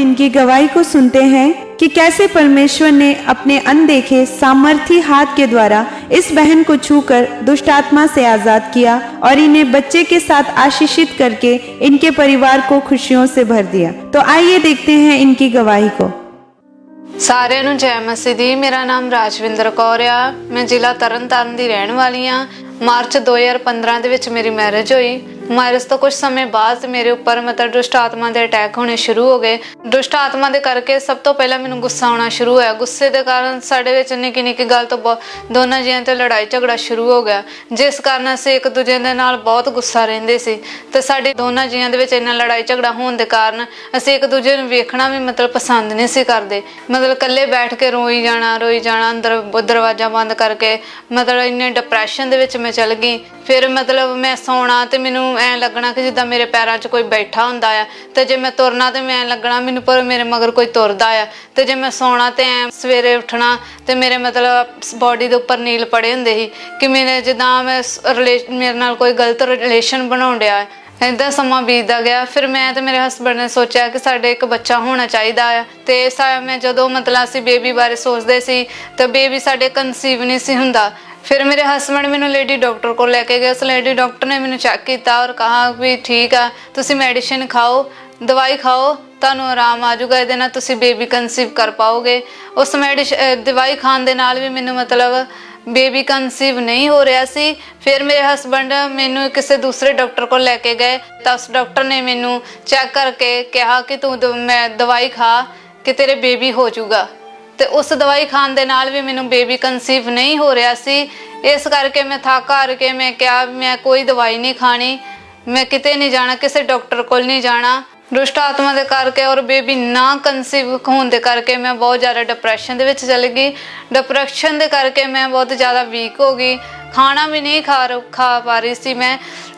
इनकी गवाही को सुनते हैं कि कैसे परमेश्वर ने अपने अनदेखे सामर्थी हाथ के द्वारा इस बहन को छूकर दुष्ट आत्मा से आजाद किया और इन्हें बच्चे के साथ आशीषित करके इनके परिवार को खुशियों से भर दिया। तो आइए देखते हैं इनकी गवाही को। सारिਆਂ ਨੂੰ जय मसीह दी। मेरा नाम राजविंदर कौर आ। मैं जिला तरनताਰਨ ਦੀ ਰਹਿਣ ਵਾਲੀ ਆ। मार्च 2015 ਦੇ ਵਿੱਚ ਮੇਰੀ मैरिज ਹੋਈ। मैरिज तो कुछ समय बाद मेरे उपर मतलब दुष्ट आत्मा के अटैक होने शुरू हो गए। दुष्ट आत्मा के करके सब तो पहला मैनू गुस्सा आना शुरू होया। गुस्से के कारण साडे विच निक्की निक्की गल तो दोनों जियां ते लड़ाई झगड़ा शुरू हो गया, जिस कारण असीं एक दूजे दे नाल बहुत गुस्सा रहिंदे सी ते साडे दोनों जियां दे विच इन्ना लड़ाई झगड़ा होने के कारण असीं एक दूजे नूं वेखना भी मतलब पसंद नहीं सी करदे। मतलब कल्ले बैठ के रोई जाना अंदर दरवाजा बंद करके मतलब इन्ने डिप्रैशन दे विच मैं चल गई। फिर मतलब मैं सौना ते मैनू ऐ लगना कि जिद्दां मेरे पैरां 'च कोई बैठा हुंदा आ ते जे मैं तुरना ते मैं लगना मैनू पर मेरे मगर कोई तुरदा आ ते जे मैं सौना ते ऐ सवेरे उठना ते मेरे मतलब बॉडी दे उपर नील पड़े हुंदे ही कि मेरे जिद्दां मैं मेरे नाल कोई गलत रिलेशन बनाउण डिया। इदां समा बीतदा गया। फिर मैं ते मेरे हसबैंड ने सोचा कि साडे एक बच्चा होना चाहिदा आ ते मैं जदों मतलब असीं बेबी बारे सोचदे सी ते बेबी साडे कंसीव नहीं सी हुंदा। फिर मेरे हसबैंड मैनू लेडी डॉक्टर को लैके गए। उस लेडी डॉक्टर ने मैनू चैक किया और कहा भी ठीक आ, तुसी मेडिसिन खाओ, दवाई खाओ, तुहानू आराम आ जाऊगा, इहदे नाल तुसी बेबी कंसीव कर पाओगे। उस दवाई खाण दे नाल भी मैनू मतलब बेबी कंसीव नहीं हो रहा सी। फिर मेरे हसबैंड मैनू किसी दूसरे डॉक्टर को लैके गए तो उस डॉक्टर ने मैनू चैक करके कहा कि तू दवाई खा कि तेरे बेबी हो जाऊगा। तो उस दवाई खाण दे नाल भी मैनू बेबी कंसीव नहीं हो रहा सी। इस करके मैं थक हार के मैं क्या मैं कोई दवाई नहीं खानी, मैं किते नहीं जाना, किसी डॉक्टर को नहीं जाना। दुष्ट आत्मा के करके और बेबी ना कंसीव होने के करके मैं बहुत ज़्यादा डिप्रैशन दे विच चली गई। डिप्रैशन के करके मैं बहुत ज़्यादा वीक हो गई, खाना भी नहीं खा पा रही सी मैं।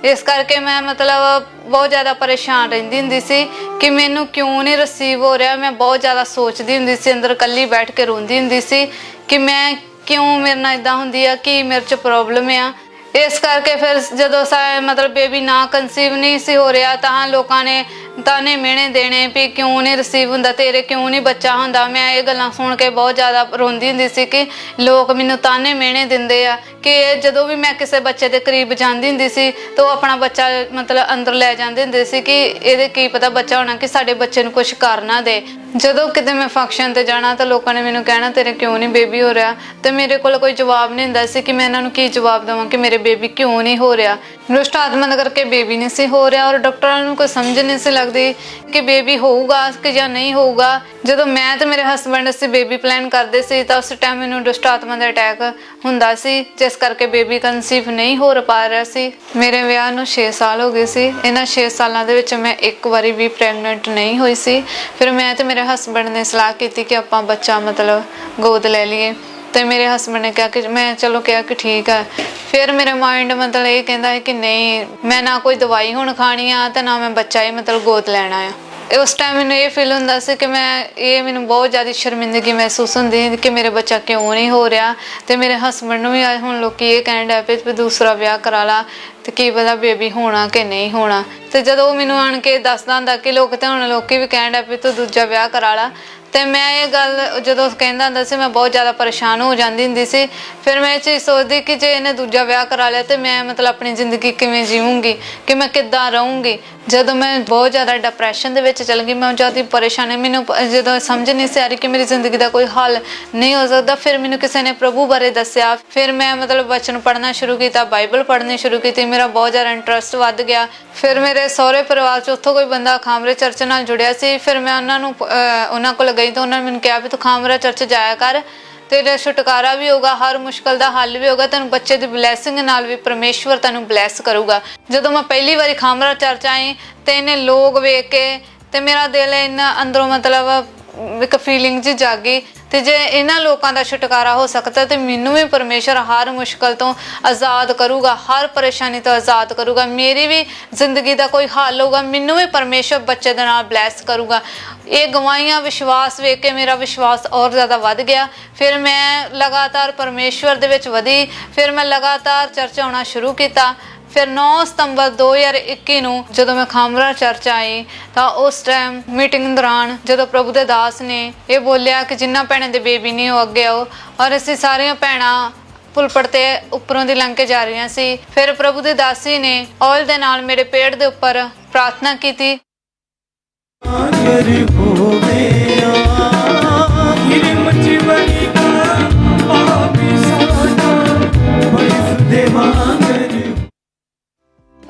इस करके मैं मतलब बहुत ज़्यादा परेशान रहिंदी हुंदी सी कि मैनू क्यों नहीं रिसीव हो रहा। मैं बहुत ज़्यादा सोचती हुंदी सी, अंदर कल्ली बैठ के रोंदी हुंदी सी कि मैं क्यों मेरे नाल इदां हुंदी आ, कि मेरे च प्रॉब्लम आ। इस करके फिर जदों मतलब बेबी ना कंसीव नहीं सी हो रहा तां लोगों ने ताने मिहने देने भी क्यों नहीं रिसीव हुंदा, तेरे क्यों नहीं बच्चा हुंदा। मैं ये गल्लां सुन के बहुत ज़्यादा रोंदी हुंदी सी कि लोग मैनू ताने मिहने दिंदे आ कि जदों भी मैं किसी बच्चे के करीब जांदी हुंदी सी तो अपना बच्चा मतलब अंदर लै जांदे हुंदे सी कि इहदे की पता बच्चा होना कि साडे बच्चे नूं कुछ कर ना दे। जदों किते मैं फंक्शन ते जाना तो लोगों ने मैनू कहना तेरे क्यों नहीं बेबी हो रहा, तो मेरे कोल कोई जवाब नहीं हुंदा सी कि मैं इन्हां नूं की जवाब देवां कि मेरे बेबी क्यों नहीं हो रहा। दुष्ट आत्मा दे करके बेबी नहीं सी हो रहा और डॉक्टरां नूं कोई समझ नहीं सी लगदी कि बेबी होऊगा कि जां नहीं होऊगा। जदों मैं ते मेरे हसबैंड असीं बेबी प्लान करदे सी तो उस टाइम मैनू दुष्ट आत्मा दा अटैक हुंदा सी, जिस करके बेबी कंसीव नहीं हो पा रहा सी। मेरे विआह नूं 6 साल हो गए सी। इन्हां 6 सालां दे विच मैं एक बारी भी प्रैगनेंट नहीं हुई सी। फिर मैं ते मेरे हसबैंड ने सलाह की कि आपां बच्चा मतलब गोद ले लीए तो मेरे हसबैंड ने कहा कि मैं चलो कहा कि ठीक है। फिर मेरा माइंड मतलब ये कहता है कि नहीं मैं ना कोई दवाई हुण खानी आ तो ना मैं बच्चा ही मतलब गोद लैना आ। उस टाइम मैनू ये फील हुंदा सी कि मैनू बहुत ज़्यादा शर्मिंदगी महसूस हुंदी कि मेरे बच्चा क्यों नहीं हो रहा। तो मेरे हसबैंड नूं भी हुण लोग ये कहण लग पे भी दूसरा ब्याह करा ला तो की पता बेबी होना कि नहीं होना। तो जदों मैनू आण के दसदा हुंदा कि लोग तो हुण लोग भी कहण लग पे तू दूजा ब्याह करा ला। तो मैं ये गल जदों कहंदा हुंदा सी मैं बहुत ज़्यादा परेशान हो जाती हुंदी सी। फिर मैं ये चीज़ सोचदी कि जे इन्हें दूजा ब्याह करा लिया तो मैं मतलब अपनी जिंदगी किवें जीऊँगी, कि मैं किद्दां रहूँगी। जदों मैं बहुत ज़्यादा डिप्रैशन दे विच चल गई, मैं ज़्यादा परेशान मैनू जदों समझ नहीं सी आ रही कि मेरी जिंदगी का कोई हल नहीं हो सकता। फिर मैनू किसी ने प्रभु बारे दस्सिया। फिर मैं मतलब वचन पढ़ना शुरू किया, बाइबल पढ़नी शुरू की, मेरा बहुत ज़्यादा इंटरस्ट वध गया। फिर मेरे सहुरे परिवार च उत्थों कोई बंदा खामरे चर्च नाल जुड़िया सी। फिर मैं उन्होंने कोल गई तो उन्होंने मैनू कहा भी तू खामरा चर्च जाया कर, तेरा छुटकारा भी होगा, हर मुश्किल का हल भी होगा, तेन बच्चे की ब्लैसिंग नाल भी परमेश्वर तेन ब्लैस करूगा। जदों मैं पहली बारी खामरा चर्च आई तो इन्हें लोग वेख के तो मेरा दिल इन्ना अंदरों मतलब एक फीलिंग जी जागी तो जे इन्हां लोगों का छुटकारा हो सकता तो मैनू भी परमेश्वर हर मुश्किल तो आज़ाद करूगा, हर परेशानी तो आज़ाद करूगा। मेरी भी जिंदगी का कोई हल होगा, मैनू भी परमेश्वर बच्चे दे नाल ब्लैस करूगा। ये गवाहियां विश्वास वेख के मेरा विश्वास और ज़्यादा वध गया। फिर मैं लगातार परमेश्वर दे विच वधी, फिर मैं लगातार चर्च आउणा शुरू किया। ਫਿਰ 9 ਸਤੰਬਰ 2021 ਨੂੰ ਜਦੋਂ ਮੈਂ ਖਾਮਰਾ ਚਰਚ ਆਈ ਤਾਂ ਉਸ ਟਾਈਮ ਮੀਟਿੰਗ ਦੌਰਾਨ ਜਦੋਂ ਪ੍ਰਭੂ ਦੇ ਦਾਸ ਨੇ ਇਹ ਬੋਲਿਆ ਕਿ ਜਿਨ੍ਹਾਂ ਭੈਣਾਂ ਦੇ ਬੇਬੀ ਨਹੀਂ ਉਹ ਅੱਗੇ ਆਓ, ਔਰ ਅਸੀਂ ਸਾਰੀਆਂ ਭੈਣਾਂ ਪੁਲਪੜ ਤੇ ਉੱਪਰੋਂ ਦੀ ਲੰਘ ਕੇ ਜਾ ਰਹੀਆਂ ਸੀ। ਫਿਰ ਪ੍ਰਭੂ ਦੇ ਦਾਸੀ ਨੇ ਆਇਲ ਦੇ ਨਾਲ ਮੇਰੇ ਪੇਟ ਦੇ ਉੱਪਰ ਪ੍ਰਾਰਥਨਾ ਕੀਤੀ।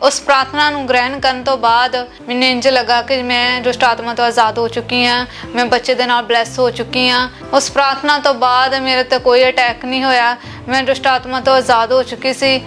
उस प्रार्थना ਨੂੰ ग्रहण ਕਰਨ ਤੋਂ ਬਾਅਦ ਮੈਨੂੰ ਇੰਜ ਲੱਗਾ ਕਿ ਮੈਂ ਦੁਸ਼ਟ ਆਤਮਾ ਤੋਂ ਆਜ਼ਾਦ ਹੋ ਚੁੱਕੀ ਹਾਂ, ਮੈਂ ਬੱਚੇ ਦੇ ਨਾਲ ਬਲੈਸ ਹੋ ਚੁੱਕੀ ਹਾਂ। ਉਸ ਪ੍ਰਾर्थਨਾ ਤੋਂ ਬਾਅਦ ਮੇਰੇ ਤੇ ਕੋਈ ਅਟੈਕ ਨਹੀਂ ਹੋਇਆ, ਮੈਂ ਦੁਸ਼ਟ ਆਤਮਾ ਤੋਂ ਆਜ਼ਾਦ ਹੋ ਚੁੱਕੀ ਸੀ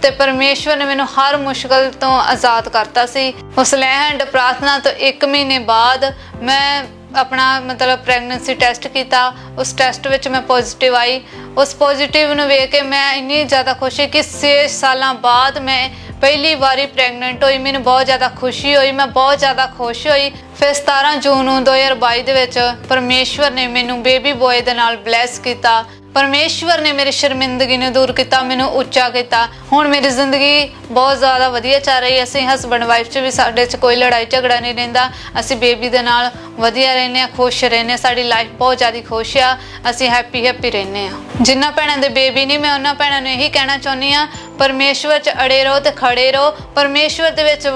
ਤੇ ਪਰਮੇਸ਼ਵਰ ਨੇ ਮੈਨੂੰ ਹਰ ਮੁਸ਼ਕਲ ਤੋਂ ਆਜ਼ਾਦ ਕਰਤਾ ਸੀ। ਉਸ ਲੈਂਡ ਪ੍ਰਾर्थਨਾ ਤੋਂ 1 ਮਹੀਨੇ ਬਾਅਦ ਮੈਂ अपना मतलब ਪ੍ਰੈਗਨੈਂਸੀ ਟੈਸਟ ਕੀਤਾ। ਉਸ ਟੈਸਟ ਵਿੱਚ ਮੈਂ ਪੋਜ਼ਿਟਿਵ ਆਈ। ਉਸ ਪੋਜ਼ਿਟਿਵ ਨੂੰ ਵੇਖ ਕੇ ਮੈਂ ਇੰਨੀ ਜ਼ਿਆਦਾ ਖੁਸ਼ ਸੀ ਕਿ 6 ਸਾਲਾਂ ਬਾਅਦ ਮੈਂ ਪਹਿਲੀ ਵਾਰੀ ਪ੍ਰੈਗਨੈਂਟ ਹੋਈ। ਮੈਨੂੰ ਬਹੁਤ ਜ਼ਿਆਦਾ ਖੁਸ਼ੀ ਹੋਈ, ਮੈਂ ਬਹੁਤ ਜ਼ਿਆਦਾ ਖੁਸ਼ ਹੋਈ। ਫਿਰ 17 ਜੂਨ ਨੂੰ 2022 ਦੇ ਵਿੱਚ ਪਰਮੇਸ਼ਵਰ ਨੇ ਮੈਨੂੰ ਬੇਬੀ ਬॉय ਦੇ ਨਾਲ ਬਲੈਸ ਕੀਤਾ। ਪਰਮੇਸ਼ਵਰ ਨੇ ਮੇਰੀ ਸ਼ਰਮਿੰਦਗੀ ਨੂੰ ਦੂਰ ਕੀਤਾ, ਮੈਨੂੰ ਉੱਚਾ ਕੀਤਾ। ਹੁਣ ਮੇਰੀ ਜ਼ਿੰਦਗੀ ਬਹੁਤ ਜ਼ਿਆਦਾ ਵਧੀਆ ਚੱਲ ਰਹੀ ਹੈ। ਅਸੀਂ ਹਸਬੈਂਡ ਵਾਈਫ 'ਚ ਵੀ ਸਾਡੇ 'ਚ ਕੋਈ ਲੜਾਈ ਝਗੜਾ ਨਹੀਂ ਰਹਿੰਦਾ। ਅਸੀਂ ਬੇਬੀ ਦੇ ਨਾਲ ਵਧੀਆ ਰਹਿੰਦੇ ਹਾਂ, ਖੁਸ਼ ਰਹਿੰਦੇ ਹਾਂ। ਸਾਡੀ ਲਾਈਫ ਬਹੁਤ ਜ਼ਿਆਦਾ ਖੁਸ਼ ਆ, ਅਸੀਂ ਹੈਪੀ ਰਹਿੰਦੇ ਹਾਂ। ਜਿਨ੍ਹਾਂ ਭੈਣਾਂ ਦੇ ਬੇਬੀ ਨਹੀਂ, ਮੈਂ ਉਹਨਾਂ ਭੈਣਾਂ ਨੂੰ ਇਹੀ ਕਹਿਣਾ ਚਾਹੁੰਦੀ ਹਾਂ, ਪਰਮੇਸ਼ਵਰ 'ਚ ਅੜੇ ਰਹੋ ਤੇ ਖੜੇ ਰਹੋ। ਪਰਮੇਸ਼ਵਰ ਦੇ ਵਿੱਚ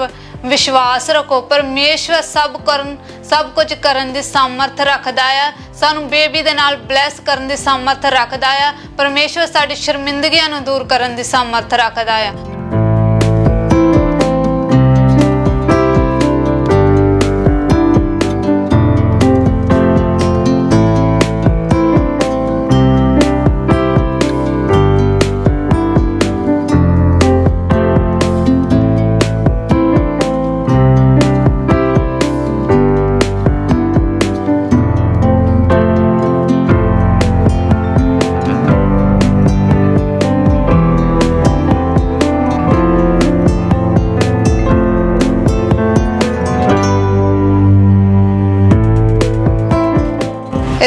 ਵਿਸ਼ਵਾਸ ਰੱਖੋ। ਪਰਮੇਸ਼ਵਰ ਸਭ ਕੁਝ ਕਰਨ ਦੀ ਸਾਮਰਥ ਰੱਖਦਾ ਆ। ਸਾਨੂੰ ਬੇਬੀ ਦੇ ਨਾਲ ਬਲੈਸ ਕਰਨ ਦੀ ਸਾਮਰਥ ਰੱਖਦਾ ਆ। ਪਰਮੇਸ਼ਵਰ ਸਾਡੀ ਸ਼ਰਮਿੰਦਗੀਆਂ ਨੂੰ ਦੂਰ ਕਰਨ ਦੀ ਸਾਮਰਥ ਰੱਖਦਾ ਆ।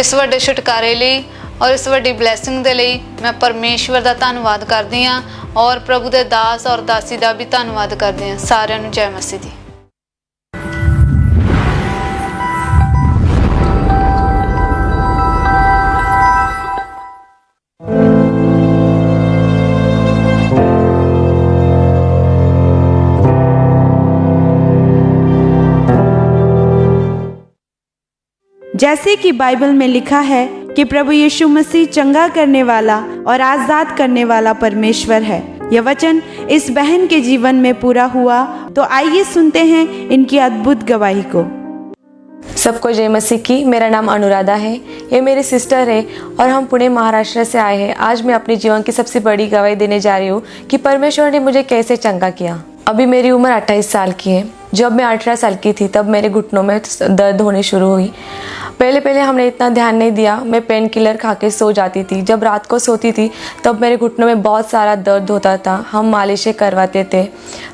ਇਸ ਵੱਡੇ ਛੁਟਕਾਰੇ ਲਈ ਔਰ ਇਸ ਵੱਡੀ ਬਲੈਸਿੰਗ ਦੇ ਲਈ ਮੈਂ ਪਰਮੇਸ਼ਵਰ ਦਾ ਧੰਨਵਾਦ ਕਰਦੀ ਹਾਂ ਔਰ ਪ੍ਰਭੂ ਦੇ ਦਾਸ ਔਰ ਦਾਸੀ ਦਾ ਵੀ ਧੰਨਵਾਦ ਕਰਦੀ ਹਾਂ। ਸਾਰਿਆਂ ਨੂੰ ਜੈ ਮਸੀਹ ਦੀ। जैसे कि बाइबल में लिखा है कि प्रभु यीशु मसीह चंगा करने वाला और आज़ाद करने वाला परमेश्वर है। यह वचन इस बहन के जीवन में पूरा हुआ। तो आइए सुनते हैं इनकी अद्भुत गवाही को। सबको जय मसीह की। मेरा नाम अनुराधा है, ये मेरी सिस्टर है और हम पुणे महाराष्ट्र से आए हैं। आज मैं अपने जीवन की सबसे बड़ी गवाही देने जा रही हूँ कि परमेश्वर ने मुझे कैसे चंगा किया। अभी मेरी उम्र 28 साल की है। जब मैं 18 साल की थी तब मेरे घुटनों में दर्द होनी शुरू हुई। पहले हमने इतना ध्यान नहीं दिया। मैं पेन किलर खा के सो जाती थी। जब रात को सोती थी तब मेरे घुटनों में बहुत सारा दर्द होता था। हम मालिशें करवाते थे,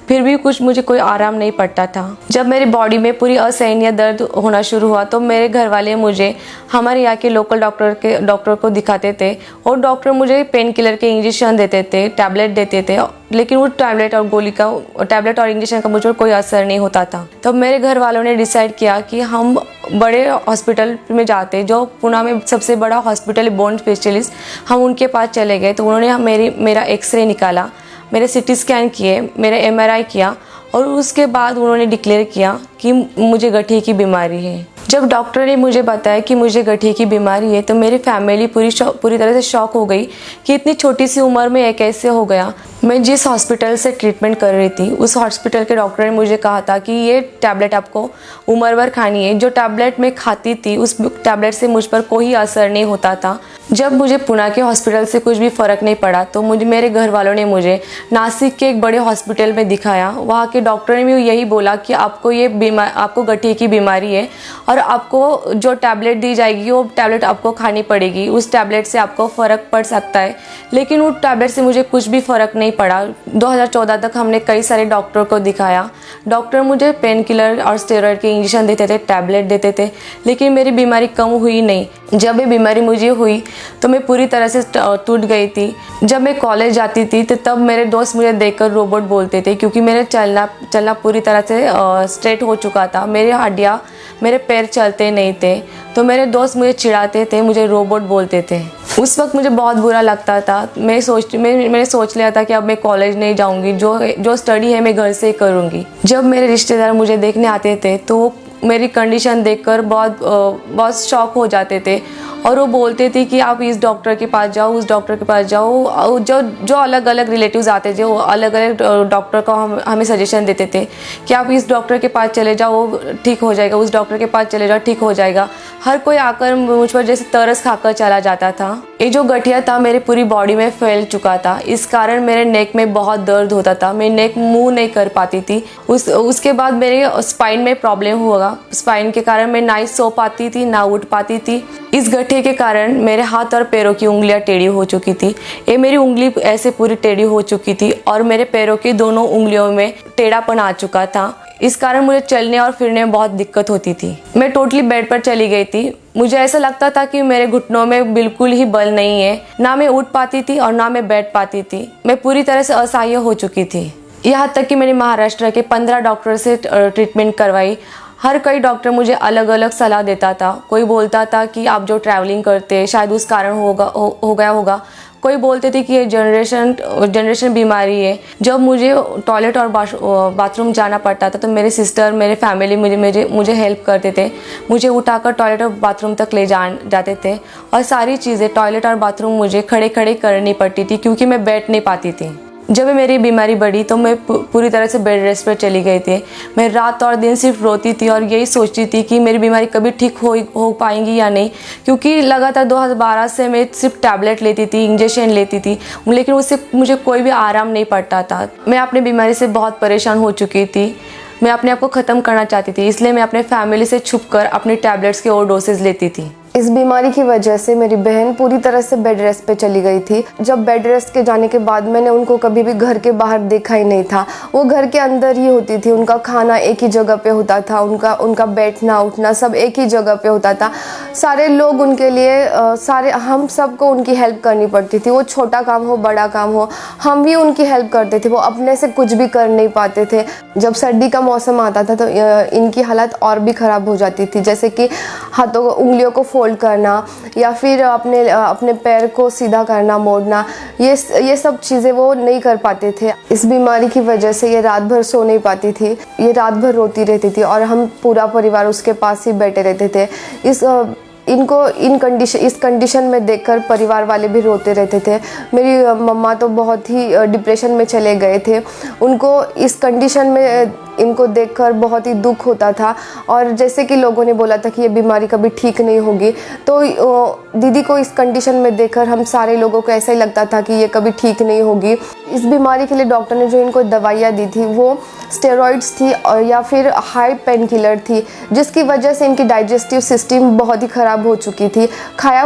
फिर भी मुझे कोई आराम नहीं पड़ता था। जब मेरी बॉडी में पूरी असहनीय दर्द होना शुरू हुआ तो मेरे घर वाले मुझे हमारे यहाँ के लोकल डॉक्टर को दिखाते थे और डॉक्टर मुझे पेन किलर के इंजेक्शन देते थे, टैबलेट देते थे, लेकिन वो टैबलेट और इंजेक्शन का मुझ पर कोई असर नहीं होता था। तब मेरे घर वालों ने डिसाइड किया कि हम बड़े हॉस्पिटल में जाते, जो पुणे में सबसे बड़ा हॉस्पिटल बोन स्पेशलिस्ट, हम उनके पास चले गए। तो उन्होंने मेरा एक्सरे निकाला, मेरे सीटी स्कैन किए, मेरा MRI किया और उसके बाद उन्होंने डिक्लेयर किया कि मुझे गठिया की बीमारी है। जब डॉक्टर ने मुझे बताया कि मुझे गठिया की बीमारी है तो मेरी फैमिली पूरी तरह से शॉक हो गई कि इतनी छोटी सी उम्र में ये कैसे हो गया। मैं जिस हॉस्पिटल से ट्रीटमेंट कर रही थी उस हॉस्पिटल के डॉक्टर ने मुझे कहा था कि ये टैबलेट आपको उम्र भर खानी है। जो टैबलेट मैं खाती थी उस टैबलेट से मुझ पर कोई असर नहीं होता था। जब मुझे पुणे के हॉस्पिटल से कुछ भी फ़र्क नहीं पड़ा तो मेरे घर वालों ने मुझे नासिक के एक बड़े हॉस्पिटल में दिखाया। वहाँ के डॉक्टर ने भी यही बोला कि आपको गठिया की बीमारी है और आपको जो टैबलेट दी जाएगी वो टैबलेट आपको खानी पड़ेगी। उस टैबलेट से आपको फ़र्क पड़ सकता है, लेकिन उस टैबलेट से मुझे कुछ भी फ़र्क नहीं पड़ा। 2014 तक हमने कई सारे डॉक्टर को दिखाया डॉक्टर मुझे पेन किलर और स्टेरॉइड के इंजेक्शन देते थे, टैबलेट देते थे, लेकिन मेरी बीमारी कम हुई नहीं। जब ये बीमारी मुझे हुई तो मैं पूरी तरह से टूट गई थी। जब मैं कॉलेज जाती थी तो तब मेरे दोस्त मुझे देखकर रोबोट बोलते थे, क्योंकि मेरे चलना पूरी तरह से स्ट्रेट हो चुका था। मेरी हड्डियाँ, मेरे पैर चलते नहीं थे, तो मेरे दोस्त मुझे चिढ़ाते थे, मुझे रोबोट बोलते थे। उस वक्त मुझे बहुत बुरा लगता था। मैंने सोच लिया था कि अब मैं कॉलेज नहीं जाऊंगी, जो स्टडी है मैं घर से ही करूंगी। जब मेरे रिश्तेदार मुझे देखने आते थे तो वो मेरी कंडीशन देखकर बहुत शॉक हो जाते थे और वो बोलते थे कि आप इस डॉक्टर के पास जाओ, उस डॉक्टर के पास जाओ। जो अलग अलग रिलेटिव्स आते थे, वो अलग अलग डॉक्टर को हमें सजेशन देते थे कि आप इस डॉक्टर के पास चले जाओ, वो ठीक हो जाएगा, उस डॉक्टर के पास चले जाओ, ठीक हो जाएगा। हर कोई आकर मुझ पर जैसे तरस खाकर चला जाता था। ये जो गठिया था मेरी पूरी बॉडी में फैल चुका था। इस कारण मेरे नेक में बहुत दर्द होता था। मैं नेक मूव नहीं कर पाती थी। उसके बाद मेरे स्पाइन में प्रॉब्लम हुआ। स्पाइन के कारण मैं ना सो पाती थी, ना उठ पाती थी। इस गठिया के कारण मेरे हाथ और पैरों की उंगलियां टेढ़ी हो चुकी थी। ये मेरी उंगली ऐसे पूरी टेढ़ी हो चुकी थी और मेरे पैरों की दोनों उंगलियों में टेढ़ापन आ चुका था। इस कारण मुझे चलने और फिरने में बहुत दिक्कत होती थी। मैं टोटली बेड पर चली गई थी। मुझे ऐसा लगता था कि मेरे घुटनों में बिल्कुल ही बल नहीं है। ना मैं उठ पाती थी और ना मैं बैठ पाती थी। मैं पूरी तरह से असहाय हो चुकी थी। यहाँ तक कि मैंने महाराष्ट्र के 15 डॉक्टर से ट्रीटमेंट करवाई। हर कोई डॉक्टर मुझे अलग अलग सलाह देता था। कोई बोलता था कि आप जो ट्रैवलिंग करते शायद उस कारण हो गया होगा। कोई बोलते थे कि ये जनरेशन बीमारी है। जब मुझे टॉयलेट और बाथरूम जाना पड़ता था तो मेरे सिस्टर, मेरे फैमिली मुझे हेल्प करते थे। मुझे उठाकर टॉयलेट और बाथरूम तक ले जाते थे और सारी चीज़ें टॉयलेट और बाथरूम मुझे खड़े खड़े करनी पड़ती थी, क्योंकि मैं बैठ नहीं पाती थी। जब मेरी बीमारी बढ़ी तो मैं पूरी तरह से बेड रेस्ट पर चली गई थी। मैं रात और दिन सिर्फ रोती थी और यही सोचती थी कि मेरी बीमारी कभी ठीक हो पाएंगी या नहीं, क्योंकि लगातार 2012 से मैं सिर्फ टैबलेट लेती थी, इंजेक्शन लेती थी, लेकिन उससे मुझे कोई भी आराम नहीं पड़ता था। मैं अपनी बीमारी से बहुत परेशान हो चुकी थी। मैं अपने आप को ख़त्म करना चाहती थी, इसलिए मैं अपने फैमिली से छुपकर अपनी टैबलेट्स के ओवर डोसेज लेती थी। इस बीमारी की वजह से मेरी बहन पूरी तरह से बेड रेस्ट पे चली गई थी। जब बेड रेस्ट के जाने के बाद मैंने उनको कभी भी घर के बाहर देखा ही नहीं था। वो घर के अंदर ही होती थी। उनका खाना एक ही जगह पे होता था, उनका बैठना उठना सब एक ही जगह पे होता था। सारे लोग उनके लिए हम सबको उनकी हेल्प करनी पड़ती थी। वो छोटा काम हो बड़ा काम हो, हम भी उनकी हेल्प करते थे। वो अपने से कुछ भी कर नहीं पाते थे। जब सर्दी का मौसम आता था तो इनकी हालत और भी ख़राब हो जाती थी, जैसे कि हाथों उंगलियों को फोल्ड करना या फिर अपने पैर को सीधा करना, मोड़ना, ये सब चीज़ें वो नहीं कर पाते थे। इस बीमारी की वजह से ये रात भर सो नहीं पाती थी। ये रात भर रोती रहती थी और हम पूरा परिवार उसके पास ही बैठे रहते थे। इस कंडीशन में देखकर परिवार वाले भी रोते रहते थे। मेरी मम्मा तो बहुत ही डिप्रेशन में चले गए थे। उनको इस कंडीशन में इनको देखकर बहुत ही दुख होता था और जैसे कि लोगों ने बोला था कि ये बीमारी कभी ठीक नहीं होगी, तो दीदी को इस कंडीशन में देखकर हम सारे लोगों को ऐसा ही लगता था कि ये कभी ठीक नहीं होगी। इस बीमारी के लिए डॉक्टर ने जो इनको दवाइयाँ दी थी वो स्टेरॉइड्स थी या फिर हाई पेन किलर थी, जिसकी वजह से इनकी डाइजेस्टिव सिस्टम बहुत ही ख़राब हो चुकी थी। खाया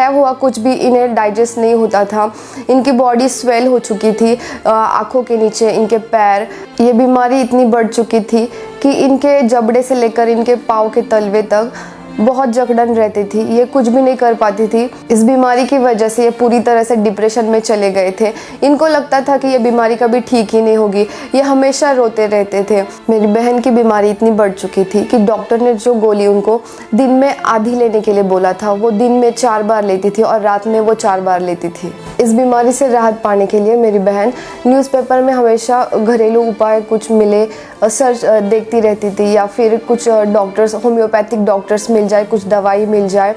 हुआ कुछ भी इन्हें डाइजेस्ट नहीं होता था। इनकी बॉडी स्वेल हो चुकी थी, आँखों के नीचे, इनके पैर। ये बीमारी इतनी बढ़ चुकी थी कि इनके जबड़े से लेकर इनके पाँव के तलवे तक बहुत जकड़न रहती थी। ये कुछ भी नहीं कर पाती थी। इस बीमारी की वजह से ये पूरी तरह से डिप्रेशन में चले गए थे। इनको लगता था कि ये बीमारी कभी ठीक ही नहीं होगी। ये हमेशा रोते रहते थे। मेरी बहन की बीमारी इतनी बढ़ चुकी थी कि डॉक्टर ने जो गोली उनको दिन में आधी लेने के लिए बोला था, वो दिन में 4 बार लेती थी और रात में वो 4 बार लेती थी। इस बीमारी से राहत पाने के लिए मेरी बहन न्यूज़पेपर में हमेशा घरेलू उपाय कुछ मिले सर्च देखती रहती थी, या फिर कुछ डॉक्टर्स, होम्योपैथिक डॉक्टर्स मिल जाए, कुछ दवाई मिल जाए,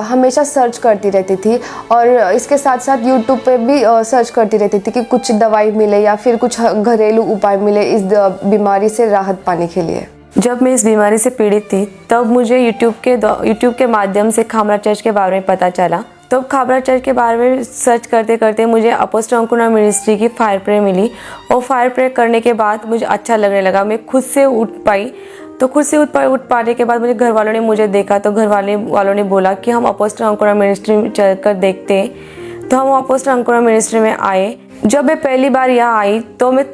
हमेशा सर्च करती रहती थी। और इसके साथ साथ यूट्यूब पे भी सर्च करती रहती थी कि कुछ दवाई मिले या फिर कुछ घरेलू उपाय मिले इस बीमारी से राहत पाने के लिए। जब मैं इस बीमारी से पीड़ित थी तब मुझे यूट्यूब के माध्यम से खामरा चर्च के बारे में पता चला। तब खामरा चर्च के बारे में सर्च करते करते मुझे अपोस्टल अंकुरा मिनिस्ट्री की फायर प्रेयर मिली और फायर प्रेयर करने के बाद मुझे अच्छा लगने लगा। मैं खुद से उठ पाई। तो खुद से उठ पाने के बाद मुझे घर वालों ने मुझे देखा तो घर वालों ने बोला कि हम अपोस्टल अंकुरा मिनिस्ट्री में चल कर देखते हैं। तो हम अपोस्टल अंकुरा मिनिस्ट्री में आए। जब मैं पहली बार यहाँ आई तो मैं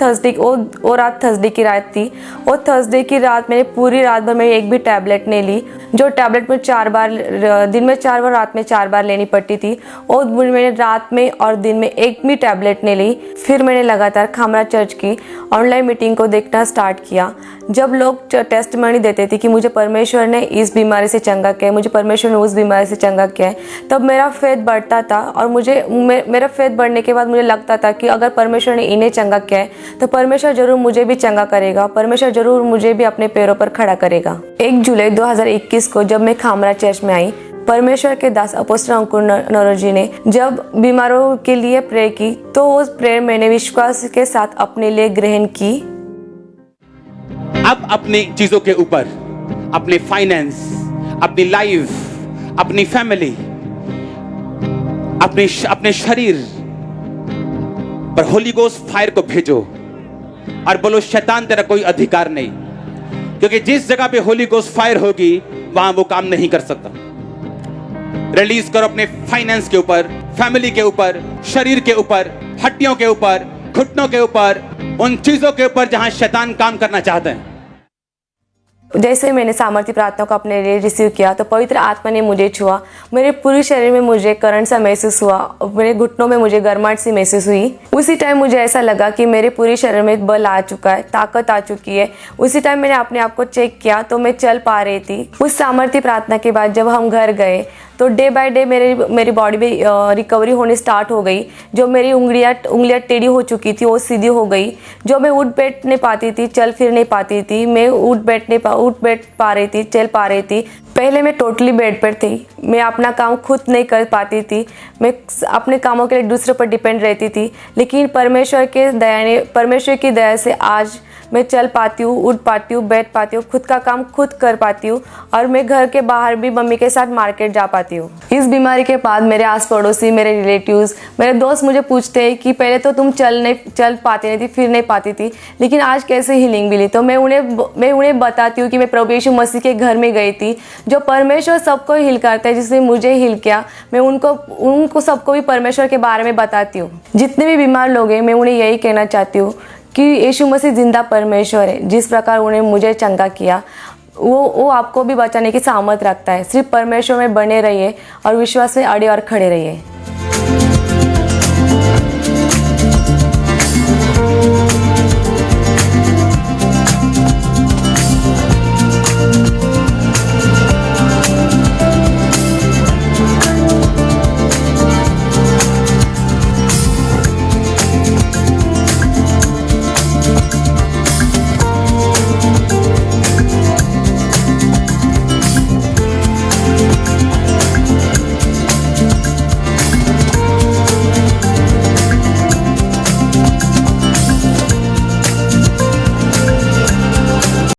वो रात थर्सडे की रात थी। और थर्सडे की रात मैंने पूरी रात भर मैं एक भी टैबलेट नहीं ली, जो टैबलेट में 4 बार दिन में 4 बार रात में 4 बार लेनी पड़ती थी, और मैंने रात में और दिन में एक भी टैबलेट नहीं ली। फिर मैंने लगातार खामरा चर्च की ऑनलाइन मीटिंग को देखना स्टार्ट किया। जब लोग टेस्टिमनी देते थे कि मुझे परमेश्वर ने इस बीमारी से चंगा किया है, मुझे परमेश्वर ने उस बीमारी से चंगा किया है, तब मेरा फेथ बढ़ता था। और मेरा फेथ बढ़ने के बाद मुझे लगता था कि अगर परमेश्वर ने इन्हें चंगा किया है तो परमेश्वर जरूर मुझे भी चंगा करेगा, परमेश्वर जरूर मुझे भी अपने पैरों पर खड़ा करेगा। 1 जुलाई 2021 को जब मैं खामरा चर्च में आई, परमेश्वर के दास अपोस्टल अंकुर नरोजी ने जब बीमारों के लिए प्रे की, तो उस प्रेयर मैंने विश्वास के साथ अपने लिए ग्रहण की। अब अपनी चीजों के ऊपर, अपने फाइनेंस, अपनी लाइफ, अपनी फैमिली, अपने शरीर पर होली गोस्ट फायर को भेजो और बोलो शैतान तेरा कोई अधिकार नहीं, क्योंकि जिस जगह पे होली गोस्ट फायर होगी वहां वो काम नहीं कर सकता। रिलीज करो अपने फाइनेंस के ऊपर, फैमिली के ऊपर, शरीर के ऊपर, हड्डियों के ऊपर, घुटनों के ऊपर, उन चीजों के ऊपर जहां शैतान काम करना चाहते हैं। जैसे मैंने सामर्थ्य प्रार्थना को अपने लिए रिसीव किया तो पवित्र आत्मा ने मुझे छुआ। मेरे पूरे शरीर में मुझे करंट सा महसूस हुआ, मेरे घुटनों में मुझे गर्माहट सी महसूस हुई। उसी टाइम मुझे ऐसा लगा कि मेरे पूरे शरीर में बल आ चुका है, ताकत आ चुकी है। उसी टाइम मैंने अपने आप को चेक किया तो मैं चल पा रही थी। उस सामर्थ्य प्रार्थना के बाद जब हम घर गए तो डे बाय डे मेरी बॉडी में रिकवरी होनी स्टार्ट हो गई। जो मेरी उंगलियां टेढ़ी हो चुकी थी वो सीधी हो गई। जो मैं उठ बैठ नहीं पाती थी, चल फिर नहीं पाती थी, मैं उठ बैठ पा रही थी, चल पा रही थी। पहले मैं टोटली बेड पर थी, मैं अपना काम खुद नहीं कर पाती थी, मैं अपने कामों के लिए दूसरों पर डिपेंड रहती थी। लेकिन परमेश्वर की दया से आज मैं चल पाती हूँ, उठ पाती हूँ, बैठ पाती हूँ, खुद का काम खुद कर पाती हूँ, और मैं घर के बाहर भी मम्मी के साथ मार्केट जा पाती हूँ। इस बीमारी के बाद मेरे आस पड़ोसी, मेरे रिलेटिव्स, मेरे दोस्त मुझे पूछते हैं कि पहले तो तुम चल पाती नहीं थी, फिर नहीं पाती थी, लेकिन आज कैसे हीलिंग मिली। तो मैं उन्हें बताती हूँ कि मैं प्रभु यीशु मसीह के घर में गई थी, जो परमेश्वर सबको हील करता है, जिसने मुझे हील किया। मैं उनको सबको भी परमेश्वर के बारे में बताती हूँ। जितने भी बीमार लोग हैं, मैं उन्हें यही कहना चाहती हूँ कि यीशु मसीह जिंदा परमेश्वर है। जिस प्रकार उन्हें मुझे चंगा किया, वो आपको भी बचाने की सामर्थ रखता है। सिर्फ परमेश्वर में बने रहिए और विश्वास में अड़े और खड़े रहिए।